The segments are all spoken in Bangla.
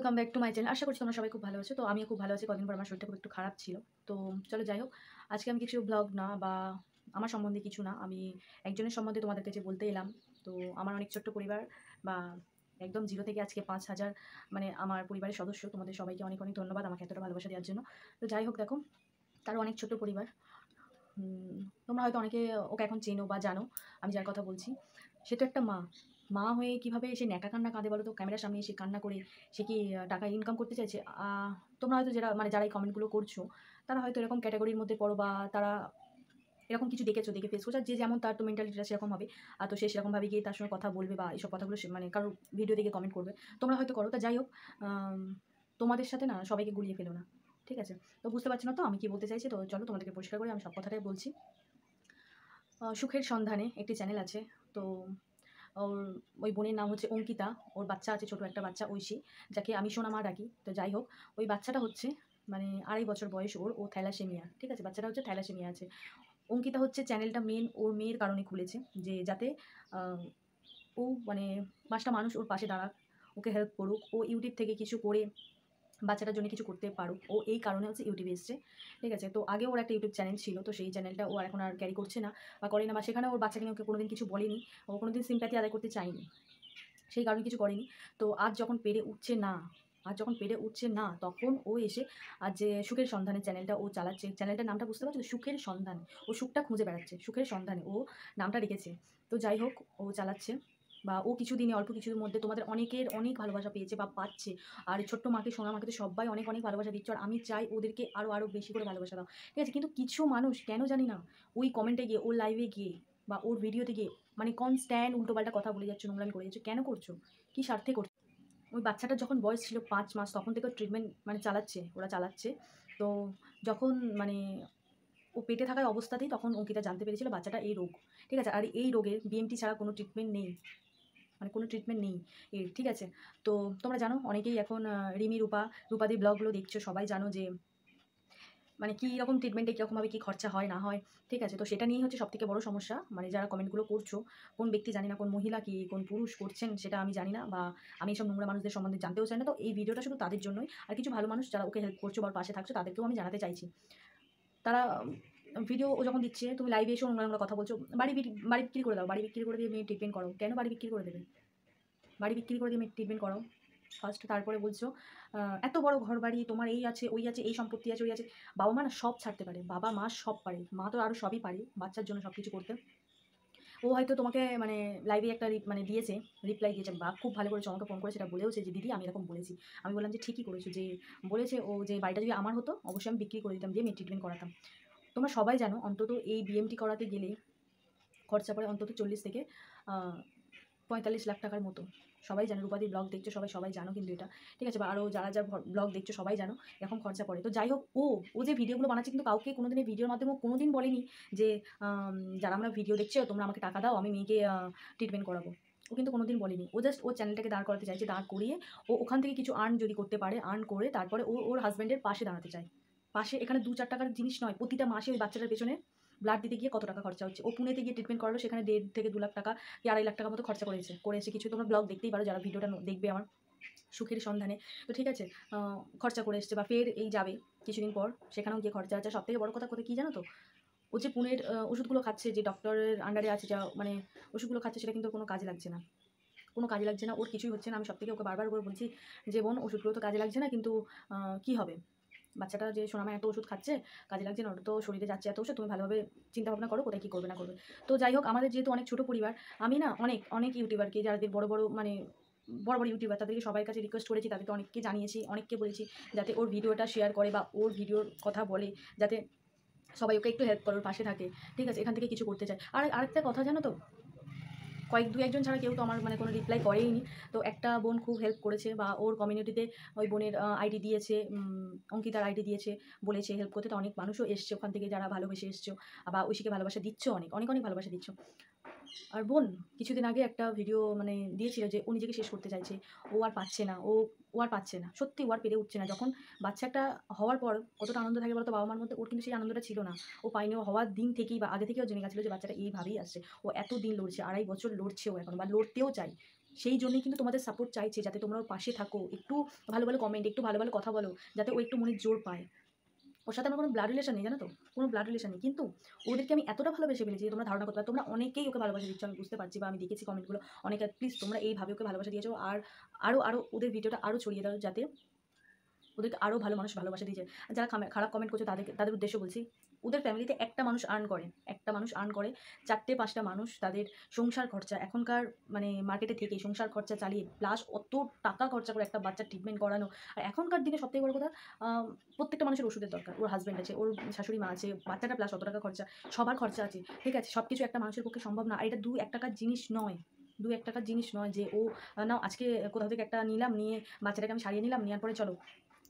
Welcome back to my channel. আশা করছি তোমরা সবাই খুব ভালো আছো। তো আমিও খুব ভালো আছি। কদিন পর আমার শরীরটা খুব একটু খারাপ ছিল। তো চলো যাই হোক, আজকে আমি কিছু ব্লগ না বা আমার সম্বন্ধে কিছু না, আমি একজনের সম্বন্ধে তোমাদের কাছে বলতে এলাম। তো আমার অনেক ছোট্ট পরিবার, বা একদম জিরো থেকে আজকে ৫,০০০ মানে আমার পরিবারের সদস্য। তোমাদের সবাইকে অনেক অনেক ধন্যবাদ আমাকে এতটা ভালোবাসা দেওয়ার জন্য। তো যাই হোক, দেখো, তারও অনেক ছোট্ট পরিবার। তোমরা হয়তো অনেকে ওকে এখন চেনো বা জানো আমি যার কথা বলছি। সে তো একটা মা। মা হয়ে কীভাবে সে ন্যাকা কান্না কাঁদে বলো তো? ক্যামেরার সামনে এসে কান্না করে সে কি টাকা ইনকাম করতে চাইছে? তোমরা হয়তো যারা এই কমেন্টগুলো করছো, তারা হয়তো এরকম ক্যাটাগরির মধ্যে পড়ো, বা তারা এরকম কিছু দেখে ফেস করছো। আর যে যেমন তার তো মেন্টালিটিটা সেরকম হবে। তো সে সেরকমভাবে গিয়ে তার সঙ্গে কথা বলবে বা এইসব কথাগুলো সে মানে কারোর ভিডিও দেখে কমেন্ট করবে। তোমরা হয়তো করো। তা যাই হোক, আম তোমাদের সাথে না সবাইকে গুলিয়ে ফেলো না। ঠিক আছে? তো বুঝতে পারছো না তো আমি কি বলতে চাইছি? তো চলো তোমাদেরকে পরিষ্কার করে আমি সব কথাটাই বলছি। সুখের সন্ধানে একটি চ্যানেল আছে। তো ওর ওই বোনের নাম হচ্ছে অঙ্কিতা। ওর বাচ্চা আছে, ছোট একটা বাচ্চা, ঐশী, যাকে আমি সোনামা ডাকি। তো যাই হোক, ওই বাচ্চাটা হচ্ছে মানে ২.৫ বছর বয়স ওর। ও থ্যালাসেমিয়া। ঠিক আছে? বাচ্চাটা হচ্ছে থ্যালাসেমিয়া আছে। অঙ্কিতা হচ্ছে চ্যানেলটা মেন ওর মেয়ের কারণে খুলেছে, যে যাতে আ ও মানে ৫টা মানুষ ওর পাশে দাঁড়াক, ওকে হেল্প করুক, ও ইউটিউব থেকে কিছু করে বাচ্চাটার জন্য কিছু করতে পারুক। ও এই কারণে হচ্ছে ইউটিউবে এসছে। ঠিক আছে? তো আগে ওর একটা ইউটিউব চ্যানেল ছিল। তো সেই চ্যানেলটা ও আর এখন আর ক্যারি করছে না বা করে না, বা সেখানে ওর বাচ্চাকে নিয়ে ওকে কোনোদিন কিছু বলেনি। ও কোনোদিন সিম্প্যাথি আদায় করতে চায়নি। সেই কারণে কিছু করেনি। তো আজ যখন পেরে উঠছে না, তখন ও এসে আজ যে সুখের সন্ধানে চ্যানেলটা ও চালাচ্ছে, চ্যানেলটার নামটা বুঝতে পারছো তো? সুখের সন্ধান। ও সুখটা খুঁজে বেড়াচ্ছে। সুখের সন্ধানে ও নামটা রেখেছে। তো যাই হোক, ও চালাচ্ছে, বা ও কিছুদিনে অল্প কিছুর মধ্যে তোমাদের অনেকের অনেক ভালোবাসা পেয়েছে বা পাচ্ছে। আর ছোট্ট মাকে, সোনা মাকে তো সবাই অনেক অনেক ভালোবাসা দিচ্ছ। আর আমি চাই ওদেরকে আরও বেশি করে ভালোবাসা দাও। ঠিক আছে? কিন্তু কিছু মানুষ কেন জানি না ওই কমেন্টে গিয়ে, ওর লাইভে গিয়ে বা ওর ভিডিওতে গিয়ে মানে কনস্ট্যান্ট উল্টোপাল্টা কথা বলে যাচ্ছ, নোংরামি করে যাচ্ছ। কেন করছো? কী স্বার্থে করছো? ওই বাচ্চাটার যখন বয়স ছিল ৫ মাস, তখন থেকে ট্রিটমেন্ট মানে ওরা চালাচ্ছে। তো যখন মানে ও পেটে থাকার অবস্থাতেই তখন অঙ্কিতা জানতে পেরেছিল বাচ্চাটা এই রোগ। ঠিক আছে? আর এই রোগের বিএমটি ছাড়া কোনো ট্রিটমেন্ট নেই। মানে কোনো ট্রিটমেন্ট নেই এর। ঠিক আছে? তো তোমরা জানো অনেকেই এখন রিমি, রূপাদির ব্লগগুলো দেখছো, সবাই জানো যে মানে কী রকম ট্রিটমেন্টে কীরকমভাবে কী খরচা হয় না হয়। ঠিক আছে? তো সেটা নিয়েই হচ্ছে সবথেকে বড় সমস্যা। মানে যারা কমেন্টগুলো করছো, কোন ব্যক্তি জানি না, কোন মহিলা কি কোন পুরুষ করছেন সেটা আমি জানি না, বা আমি এইসব নোংরা মানুষদের সম্বন্ধে জানতেও চাই না। তো এই ভিডিওটা শুধু তাদের জন্যই। আর কিছু ভালো মানুষ যারা ওকে হেল্প করছো বা ওর পাশে থাকছো, তাদেরকেও আমি জানাতে চাইছি। তারা ভিডিও ও যখন দিচ্ছে, তুমি লাইভে এসেও নোংরা কথা বলছো। বাড়ি বিক্রি করে দাও। বাড়ি বিক্রি করে দিয়ে মেয়ে ট্রিটমেন্ট করাও। কেন বাড়ি বিক্রি করে দেবে? বাড়ি বিক্রি করে দিয়ে মেয়ে ট্রিটমেন্ট করাও ফার্স্ট। তারপরে বলছো এত বড় ঘরবাড়ি তোমার, এই আছে, ওই আছে, এই সম্পত্তি আছে, ওই আছে। বাবা মা না সব ছাড়তে পারে। বাবা মা সব পারে। মা তো আরও সবই পারে বাচ্চার জন্য সব কিছু করতে। ও হয়তো তোমাকে মানে লাইভে একটা মানে দিয়েছে, রিপ্লাই দিয়েছে, বা খুব ভালো করেছে, আমাকে ফোন করে সেটা বলেওছে যে, "দিদি আমি এরকম বলেছি।" আমি বললাম যে, "ঠিকই করেছো।" যে বলেছে ও, যে বাড়িটা যদি আমার হতো অবশ্যই আমি বিক্রি করে দিতাম, দিয়ে মেয়ে ট্রিটমেন্ট করাতাম। তোমরা সবাই জানো অন্তত এই বিএমটি করাতে গেলে খরচা পড়ে অন্তত ৪০ থেকে আ ৪৫ লাখ টাকার মতো। সবাই জানো, রূপাদির ব্লগ দেখছো সবাই জানো কিন্তু এটা। ঠিক আছে? বা আরও যারা ব্লগ দেখছো সবাই জানো এরকম খরচা পড়ে। তো যাই হোক, ও যে ভিডিওগুলো বানাচ্ছে কিন্তু কাউকে কোনোদিন এই ভিডিওর মাধ্যমে কোনোদিন বলেনি যে যারা আমরা ভিডিও দেখছো তোমরা আমাকে টাকা দাও, আমি মেয়েকে ট্রিটমেন্ট করাবো। ও কিন্তু কোনোদিন বলেনি। ও জাস্ট ওর চ্যানেলটাকে দাঁড় করাতে চাইছে। দাঁড় করিয়ে ও ওখান থেকে কিছু আর্ন যদি করতে পারে, আর্ন করে তারপরে ও ওর হাসব্যান্ডের পাশে দাঁড়াতে চায়। পাশে এখানে ২-৪ টাকার জিনিস নয়। প্রতিটা মাসে ওই বাচ্চাটার পেছনে ব্লাড দিতে গিয়ে কত টাকা খরচা হচ্ছে। ও পুনেতে গিয়ে ট্রিটমেন্ট করালো, সেখানে ১.৫ থেকে ২ লাখ টাকা কি ২.৫ লাখ টাকার মতো খরচা করেছে কিছু। তোমরা ব্লগ দেখতেই পারো যারা ভিডিওটা দেখবে আমার, সুখের সন্ধানে। তো ঠিক আছে, খরচা করে এসছে, বা ফের এই যাবে কিছুদিন পর, সেখানেও গিয়ে খরচা আছে। সবথেকে বড় কথা কী জানো তো? ও যে পুনের ওষুধগুলো খাচ্ছে, যে ডক্টরের আন্ডারে আছে, যা মানে ওষুধগুলো খাচ্ছে, সেটা কিন্তু ওর কোনো কাজে লাগছে না। কোনো কাজে লাগছে না, ওর কিছুই হচ্ছে না। আমি সবথেকে ওকে বারবার করে বলছি যে, "বোন, ওষুধগুলো তো কাজে লাগছে না, কিন্তু কী হবে? বাচ্চাটা যে সোনামা এত ওষুধ খাচ্ছে, কাজে লাগছে না, ওটা তো শরীরে যাচ্ছে এত ওষুধ, তুমি ভালোভাবে চিন্তা ভাবনা করো কোথায় কী করবে না করবে।" তো যাই হোক, আমাদের যেহেতু অনেক ছোটো পরিবার, আমি না অনেক ইউটিউবারকে, যাদের বড় মানে বড় ইউটিউবার, তাদেরকে সবার কাছে রিকোয়েস্ট করেছি, তাদেরকে অনেককে জানিয়েছি, অনেককে বলেছি যাতে ওর ভিডিওটা শেয়ার করে বা ওর ভিডিওর কথা বলে, যাতে সবাই ওকে একটু হেল্প করে, ওর পাশে থাকে। ঠিক আছে? এখান থেকে কিছু করতে চায়। আর আরেকটা কথা জানো তো? দু-একজন ছাড়া কেউ তো আমার মানে কোনো রিপ্লাই করেইনি। তো একটা বোন খুব হেল্প করেছে, বা ওর কমিউনিটিতে ওই বোনের আইডি দিয়েছে, অঙ্কিতার আইডি দিয়েছে, বলেছে হেল্প করতে। তো অনেক মানুষও এসছে ওখান থেকে, যারা ভালোবেসে এসছো বা ঐশীকে ভালোবাসা দিচ্ছ, অনেক ভালোবাসা দিচ্ছ। আর বোন কিছুদিন আগে একটা ভিডিও মানে দিয়েছিল যে ও নিজেকে শেষ করতে চাইছে। ও আর পাচ্ছে না, ও আর পাচ্ছে না। সত্যি ও আর পেরে উঠছে না। যখন বাচ্চা একটা হওয়ার পর কতটা আনন্দ থাকে বলতো বাবা-মার মধ্যে? ওর কিন্তু সেই আনন্দটা ছিল না। ও পায়নি। ও হওয়ার দিন থেকেই বা আগে থেকেও জেনে গেছিল যে বাচ্চাটা এইভাবেই আসছে। ও এতদিন লড়ছে, ২.৫ বছর লড়ছে ও এখনো, বা লড়তেও চায়। সেই জন্যই কিন্তু তোমাদের সাপোর্ট চাইছে, যাতে তোমরা ওর পাশে থাকো, একটু ভালো ভালো কমেন্ট, একটু ভালো ভালো কথা বলো, যাতে ও একটু মনের জোর পায়। ওর সাথে আমার কোনো ব্লাড রিলেশন নেই, জানো তো, কোনো ব্লাড রিলেশন নেই, কিন্তু ওদেরকে আমি এতটা ভালোবেসে ফেলেছি যে তোমরা ধারণা করতে পারো। তোমরা অনেকেই ওকে ভালোবাসা দিচ্ছ, আমি বুঝতে পারছি, বা আমি দেখেছি কমেন্টগুলো অনেকে। প্লিজ তোমরা এইভাবে ওকে ভালোবাসা দিয়েছো, আর আরও আরও ওদের ভিডিওটা আরও ছড়িয়ে দাও, যাতে ওদেরকে আরও ভালো মানুষ ভালোবাসা দিয়েছে। যারা খারাপ কমেন্ট করছে তাদের উদ্দেশ্য বলছি, ওদের ফ্যামিলিতে একটা মানুষ আর্ন করে, একটা মানুষ আর্ন করে, 4-5টা মানুষ তাদের সংসার খরচা, এখনকার মানে মার্কেটে থেকে সংসার খরচা চালিয়ে, প্লাস অত টাকা খরচা করে একটা বাচ্চার ট্রিটমেন্ট করানো। আর এখনকার দিনে সবথেকে বড় কথা, প্রত্যেকটা মানুষের ওষুধের দরকার, ওর হাজব্যান্ড আছে, ওর শাশুড়ি মা আছে, বাচ্চাটা প্লাস অত টাকা খরচা, সবার খরচা আছে, ঠিক আছে। সব কিছু একটা মানুষের পক্ষে সম্ভব না। আর এটা 2-1 টাকার জিনিস নয়, 2-1 টাকার জিনিস নয় যে ও নাও আজকে কোথাও থেকে একটা নিলাম, নিয়ে বাচ্চাটাকে আমি সারিয়ে নিলাম, নেওয়ার পরে চলো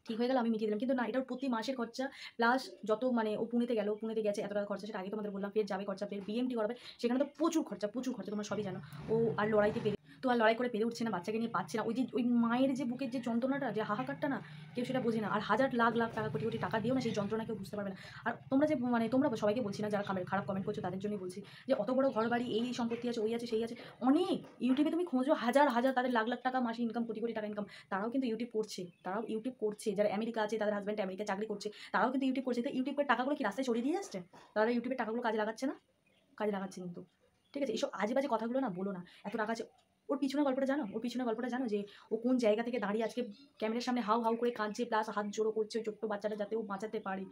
ঠিক হয়ে গেল, আমি মিটিয়ে দিলাম। কিন্তু না, এটার প্রতি মাসের খরচা, প্লাস যত মানে ও পুনেতে গেল, পুনেতে গেছে এত টাকা খরচা, সেটা আগে তোমাদের বললাম, ফের যাবে খরচা, ফের বিএমটি করাবে, সেখানে তো প্রচুর খরচা, প্রচুর খরচা, তোমরা সবই জানো। ও আর লড়াইতে পেরে তো আর লড়াই করে পেরে উঠছে না, বাচ্চাকে নিয়ে পাচ্ছে না। ওই মায়ের যে বুকের যে যন্ত্রণাটা, যে হাহাকারটা না, কেউ সেটা বোঝে না। আর হাজার লাখ লাখ টাকা, কোটি কোটি টাকা দিয়েও না সেই যন্ত্রণা কেউ বুঝতে পারবে না। আর তোমরা যে মানে তোমরা সবাইকে বলছি না, যারা খারাপ কমেন্ট করছো তাদের জন্যই বলছি, যে অত বড় ঘর বাড়ি, এই সম্পত্তি আছে, ওই আছে, সেই আছে, অনেক ইউটিউবে তুমি খোঁজো, হাজার হাজার তাদের লাখ লাখ টাকা মাসে ইনকাম, কোটি কোটি টাকা ইনকাম, তারাও কিন্তু ইউটিউব করছে, তারাও ইউটিউব করছে। যারা আমেরিকা আছে, তাদের হাজব্যান্ড আমেরিকা চাকরি করছে, তারাও কিন্তু ইউটিউব করছে। তো ইউটিউবের টাকাগুলো কি রাস্তায় ছড়িয়ে দিয়ে আসছে? তারা ইউটিউবের টাকাগুলো কাজে লাগাচ্ছে না? কাজে লাগাচ্ছে কিন্তু, ঠিক আছে। এইসব আজে বাজে কথাগুলো না বলো না, এত টাকা আছে। ওর পিছনে গল্পটা জানো? ওর পিছনে গল্পটা জানো, যে ও কোন জায়গা থেকে দাঁড়িয়ে আজকে ক্যামেরার সামনে হাউ হাউ করে কাঁদছে, প্লাস হাত জোড়ো করছে ওই ছোট্ট বাচ্চাটা যাতে ও বাঁচাতে পারে।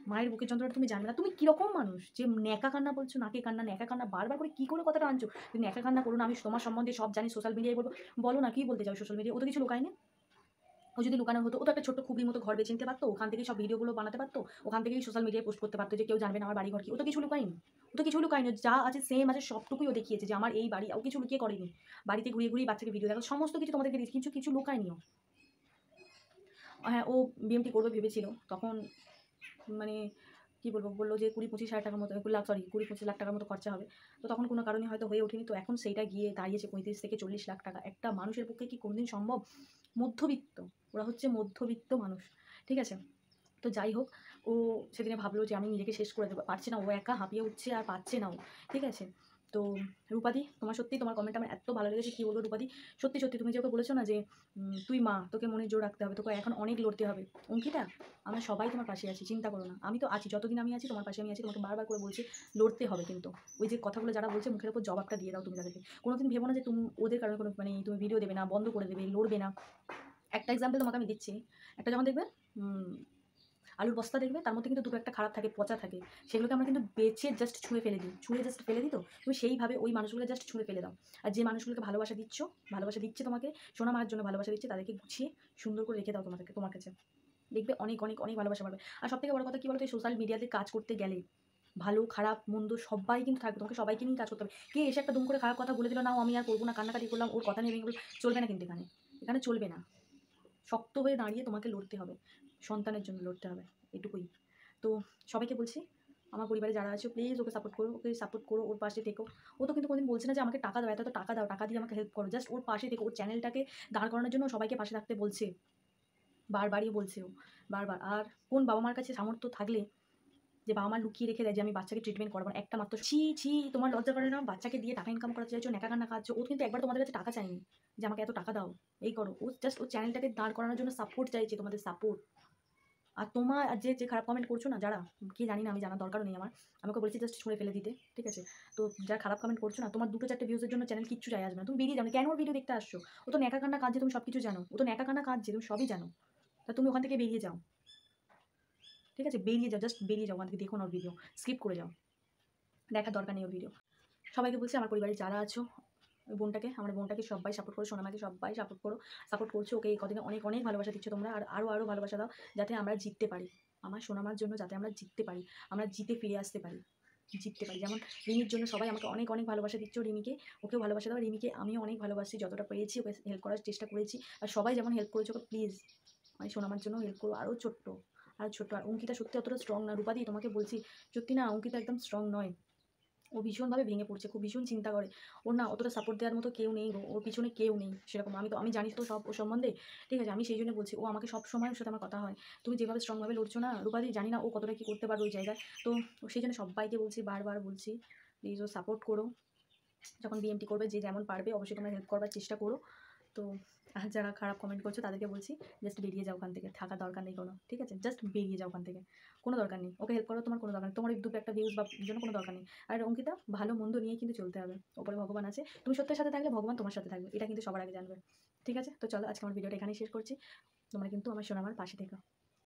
মায়ের বুকের যন্ত্রণা তুমি জানবে না। তুমি কিরকম মানুষ যে ন্যাকা কান্না বলছো, নাকে কান্না, ন্যাকা কান্না বারবার করে কি করে কথাটা আনছো? তুমি ন্যাকা কান্না করো না, আমি তোমার সম্বন্ধে সব জানি, সোশ্যাল মিডিয়ায় বলবো। বলো না, কি বলতে চাও সোশ্যাল মিডিয়ায়? ও তো কিছু লুকায়নি। ও যদি লুকানো হতো, ও তো একটা ছোট্ট খুবলির মতো ঘর বেছে নিতে পারতো, ওখান থেকেই সব ভিডিওগুলো বানাতে পারতো, ওখান থেকেই সোশ্যাল মিডিয়ায় পোস্ট করতে পারতো, যে কেউ জানবে না আমার বাড়ি ঘর কি। ও তো কিছু লুকায়নি, ও তো কিছু লুকায়নি, যা আছে সেম আছে, সবটুকুই ও দেখিয়েছে যে আমার এই বাড়ি। ও কিছু লুকিয়ে করেনি, বাড়িতে ঘুরিয়ে ঘুরিয়ে বাচ্চাকে ভিডিও দেখো, সমস্ত কিছু তোমাদেরকে দিয়েছে, কিছু কিছু লুকায়নি ও। হ্যাঁ, ও বিএমটি করবে ভেবেছিল তখন, মানে কি বলবো, বললো যে 20-25 হাজার টাকার মতো, লাখ, সরি 20-25 লাখ টাকার মতো খরচা হবে। তো তখন কোনো কারণে হয়তো হয়ে ওঠেনি, তো এখন সেইটা গিয়ে দাঁড়িয়েছে 35 থেকে 40 লাখ টাকা। একটা মানুষের পক্ষে কি কোনোদিন সম্ভব? মধ্যবিত্ত, ওরা হচ্ছে মধ্যবিত্ত মানুষ, ঠিক আছে। তো যাই হোক, ও সেদিনে ভাবলো যে আমি নিজেকে শেষ করে দেবো, পারছে না, ও একা হাঁপিয়ে উঠছে আর পারছে না ও, ঠিক আছে। তো রূপাদি, তোমার সত্যি তোমার কমেন্ট আমার এত ভালো লেগেছে, কী বলবো রূপাদি। সত্যি সত্যি তুমি যে ওকে বলেছো না যে তুই মা, তোকে মনে জোর রাখতে হবে, তোকে এখন অনেক লড়তে হবে। অঙ্কিতা, আমরা সবাই তোমার পাশে আছি, চিন্তা করো না, আমি তো আছি, যতদিন আমি আছি তোমার পাশে আমি আছি। তোমাকে বারবার করে বলছি, লড়তে হবে কিন্তু। ওই যে কথাগুলো যারা বলছে, মুখের ওপর জবাবটা দিয়ে দাও তুমি তাদেরকে। কোনোদিন ভেবো না যে তুমি ওদের কারণে কোনো মানে তুমি ভিডিও দেবে না, বন্ধ করে দেবে, লড়বে না। একটা এক্সাম্পল তোমাকে আমি দিচ্ছি, একটা যখন দেখবে আলুর বস্তা দেখবে, তার মধ্যে কিন্তু দুটো একটা খারাপ থাকে, পচা থাকে, সেগুলোকে আমরা কিন্তু বেছে জাস্ট ছুঁড়ে ফেলে দিই, ছুঁড়ে জাস্ট ফেলে দিই। তো তুমি সেইভাবে ওই মানুষগুলো জাস্ট ছুঁড়ে ফেলে দাও। আর যে মানুষগুলোকে ভালোবাসা দিচ্ছ, ভালোবাসা দিচ্ছে তোমাকে, সোনা মার জন্য ভালোবাসা দিচ্ছে, তাদেরকে গুছিয়ে সুন্দর করে রেখে দাও তোমাদেরকে, তোমার কাছে দেখবে অনেক অনেক অনেক ভালোবাসা পাবে। আর সব থেকে বড় কথা কি বলতো, এই সোশ্যাল মিডিয়াতে কাজ করতে গেলে ভালো খারাপ মন্দ সবাই কিন্তু থাকবে, তোমাকে সবাইকে নিয়ে কাজ করতে হবে। কে এসে একটা দুম করে খারাপ কথা বলে দিল, নাও আমি আর করবো না, কান্নাকাটি করলাম, ওর কথা নিয়ে ভেঙে গেলো, চলবে না কিন্তু এখানে, এখানে চলবে না। শক্ত হয়ে দাঁড়িয়ে তোমাকে লড়তে হবে, সন্তানের জন্য লড়তে হবে, এটুকুই। তো সবাইকে বলছি, আমার পরিবারে যারা আছে প্লিজ ওকে সাপোর্ট করো, ওকে সাপোর্ট করো, ওর পাশে থেকো। ও তো কিন্তু কোনোদিন বলছে না যে আমাকে টাকা দাও, এত তো টাকা দাও, টাকা দিয়ে আমাকে হেল্প করো, জাস্ট ওর পাশে থেকো, ওর চ্যানেলটাকে দাঁড় করানোর জন্য সবাইকে পাশে থাকতে বলছে, বারবারই বলছে ও, বারবার। আর কোন বাবা মার কাছে সামর্থ্য থাকলে যে বাবা মা লুকিয়ে রেখে দেয় যে আমি বাচ্চাকে ট্রিটমেন্ট করবো না, একটা মাত্র ছি ছি, তোমার লজ্জা করে না? বাচ্চাকে দিয়ে টাকা ইনকাম করতে চাইছো, নেকা কান্না খাচ্ছ। ও কিন্তু একবার তোমাদের কাছে টাকা চায়নি যে আমাকে এত টাকা দাও, এই করো। ও জাস্ট ওর চ্যানেলটাকে দাঁড় করানোর জন্য সাপোর্ট চাইছে, তোমাদের সাপোর্ট। আর তোমার আর যে যে খারাপ কমেন্ট করছো না যারা, কি জানি না, আমি জানার দরকারও নেই আমার, আমাকে বলেছি জাস্ট ছুঁড়ে ফেলে দিতে, ঠিক আছে। তো যারা খারাপ কমেন্ট করছো না, তোমার 2-4টে ভিউজের জন্য চ্যানেল কিচ্ছু যায় আসবে না, তুমি বেরিয়ে যাও না। কেন ওর ভিডিও দেখতে আসছো? ও তো নেকা কান্না কাঁদছে, তুমি সব কিছু জানো, ও তো নেকা কান্না কাঁদছে, তুমি সবই জানো। তা তুমি ওখান থেকে বেরিয়ে যাও, ঠিক আছে, বেরিয়ে যাও, জাস্ট বেরিয়ে যাও ওখান থেকে, দেখো না ওর ভিডিও, স্কিপ করে যাও, দেখার দরকার নেই ওর ভিডিও। সবাইকে বলছি, আমার পরিবারে যারা আছো, ওই বোনটাকে, আমার বোনটাকে সবাই সাপোর্ট করো, সোনামাকে সবাই সাপোর্ট করো, সাপোর্ট করছো ওকে, এই কদিনে অনেক অনেক ভালোবাসা দিচ্ছ তোমরা, আর আরও আরও ভালোবাসা দাও, যাতে আমরা জিততে পারি, আমার সোনামার জন্য যাতে আমরা জিততে পারি, আমরা জিতে ফিরে আসতে পারি, জিততে পারি। যেমন রিমির জন্য সবাই আমাকে অনেক অনেক ভালোবাসা দিচ্ছ, রিমিকে, ওকেও ভালোবাসা দাও। রিমিকে আমিও অনেক ভালোবাসি, যতটা পেরেছি ওকে হেল্প করার চেষ্টা করেছি, আর সবাই যেমন হেল্প করেছো ওকে, প্লিজ মানে সোনামার জন্য হেল্প করো, আরও ছোট্ট, আর ছোট্ট। আর অঙ্কিতা সত্যি অতটা স্ট্রং না রূপাদি, তোমাকে বলছি, সত্যি না, অঙ্কিতা একদম স্ট্রং নয়, ও ভীষণভাবে ভেঙে পড়ছে, খুব ভীষণ চিন্তা করে। ওর না অতটা সাপোর্ট দেওয়ার মতো কেউ নেই গো, ওর পিছনে কেউ নেই সেরকম। আমি জানি তো সব ওর সম্বন্ধে, ঠিক আছে। আমি সেই জন্য বলছি, ও আমাকে সব সময় ওর সাথে আমার কথা হয়, তুমি যেভাবে স্ট্রংভাবে লড়ছো না রূপাদি, জানি না ও কতটা কী করতে পারবে ওই জায়গায়। তো সেই জন্য সবাইকে বলছি, বারবার বলছি, প্লিজ ও সাপোর্ট করো, যখন বিএমটি করবে যে যেমন পারবে অবশ্যই তোমরা হেল্প করবার চেষ্টা করো। তো আর যারা খারাপ কমেন্ট করছো তাদেরকে বলছি জাস্ট বেরিয়ে যাও ওখান থেকে, থাকার দরকার নেই কোনো, ঠিক আছে? জাস্ট বেরিয়ে যাও ওখান থেকে, কোনো দরকার নেই। ওকে হেল্প করো, তোমার কোনো দরকার নেই, তোমার ওই দুটো একটা ভিউজ বা জন্য কোনো দরকার নেই। আর অঙ্কিতা, ভালো মন্দ নিয়ে কিন্তু চলতে হবে, ওপরে ভগবান আছে, তুমি সত্যের সাথে থাকলে ভগবান তোমার সাথে থাকবে, এটা কিন্তু সবার আগে জানবে। ঠিক আছে, তো চলো আজকে আমার ভিডিওটা এখানেই শেষ করছি। তোমরা কিন্তু আমার সোনামার পাশে থেকো।